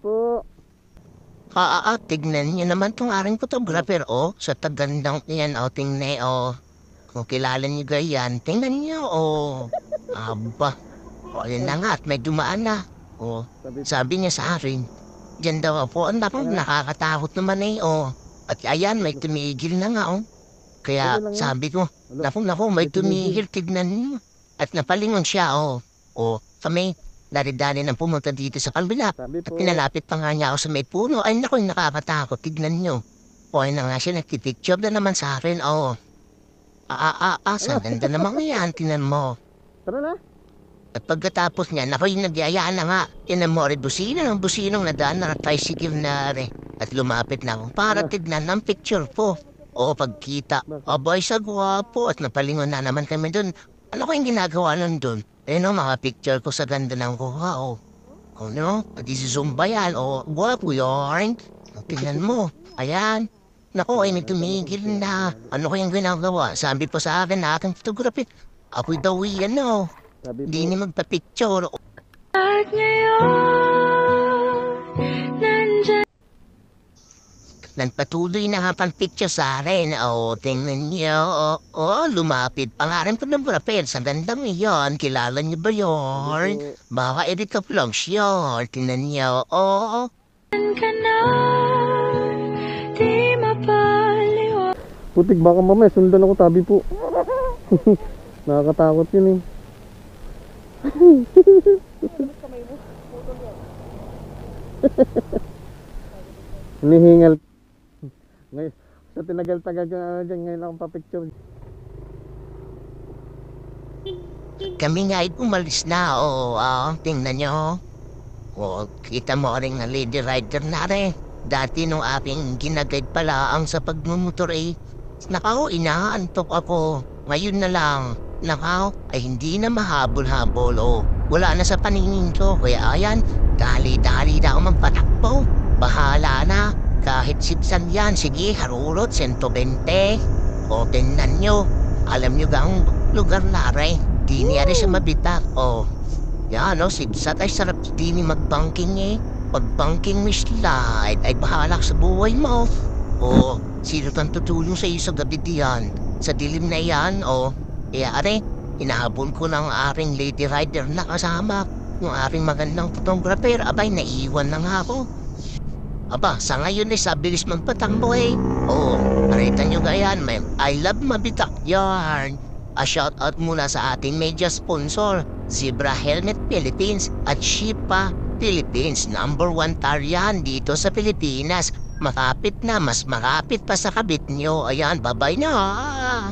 po. Tignan niyo naman tong aking photographer, oh. Sa tagandang yan, oh, tingnan, oh. Kung kilala niyo ganyan, tingnan niyo, oh. Aba, o, yun na nga, at may dumaan na. Oh, sabi niya sa akin, diyan daw po, ang nakakatakot naman eh, oh. At ayan, may tumigil na nga, oh. Kaya sabi ko, naku, may tumigil, tignan niyo. At napalingon siya, oh. Oh, kami, dari-dari nang pumunta dito sa kalbila. At pinalapit pa nga niya ako sa may puno. Ay, naku, nakakatakot, tignan niyo. O, ayun na nga siya, nagtipicture na naman sa akin, oh. Sa ganda naman yan, tinan mo. Tara na. At pagkatapos niya, naku, yung nagyayaan na nga. Tinan mo, businong nadaan na tricycle na rin. At lumapit na ako para tignan ng picture po. O, pagkita, abay sa gwapo. At napalingon na naman kami dun. Ano ko yung ginagawa nun dun? Eh no, mga picture ko sa ganda ng kuha, oh. Oh no, pati si Zumba yan, oh. Gwapo yarn. Tingnan mo, ayan. Naku, ay may tumigil na. Ano ko yung ginagawa? Sabi po sa akin na aking photography. Ako'y daw yan, no. Hindi ni magpa-picture. At ngayon, nandyan. Nagpatuloy na nga pang picture sa akin. O, tingnan niyo. O, lumapit pa nga rin po ng profile. Sa gandang iyon. Kilala niyo ba yun? Baka Erika Vlogs yun. Tingnan niyo. O. Ka na, di mapaliwa. Putik, baka mamaya sundan ako tabi po. Nakakatakot yun eh. Hinihingal. Ngayon, sa tinagal-tagal ka na dyan, ngayon akong papicture. Kami nga ay umalis na. O, tingnan niyo. O, kita mo rin na lady rider na rin. Dati nung aking ginagayad pala ang sa pagmumotor eh. Nakaw, inaantok ako. Ngayon na lang. Nakaw, ay hindi na mahabol-habol. O, wala na sa paningin ko. Kaya ayan, dali-dali na ako magpatakbo. Bahala na. Kahit sipsan yan, sige, harurot, 120. O, tingnan nyo. Alam nyo ba ang lugar na rin? Di niya rin siya mabitak. O, yan, o, sipsat ay sarap di ni mag-banking eh. Pag-banking may slide, ay bahala sa buhay mo. O, sino kang tutulong sa iyo sa gabi diyan? Sa dilim na yan, o. Kaya are, inahabol ko ng aking lady rider na kasama. Yung aking magandang photographer, abay, naiwan na nga ako. Aba, sa ngayon ay sa bilis magpatakbo eh. Oo, nakita nyo gayan, may I love mabitak yarn. A shoutout muna sa ating media sponsor, Zebra Helmet Philippines at Shipa Philippines. #1 tarian dito sa Pilipinas. Makapit na, mas makapit pa sa kabit nyo. Ayan, bye-bye na.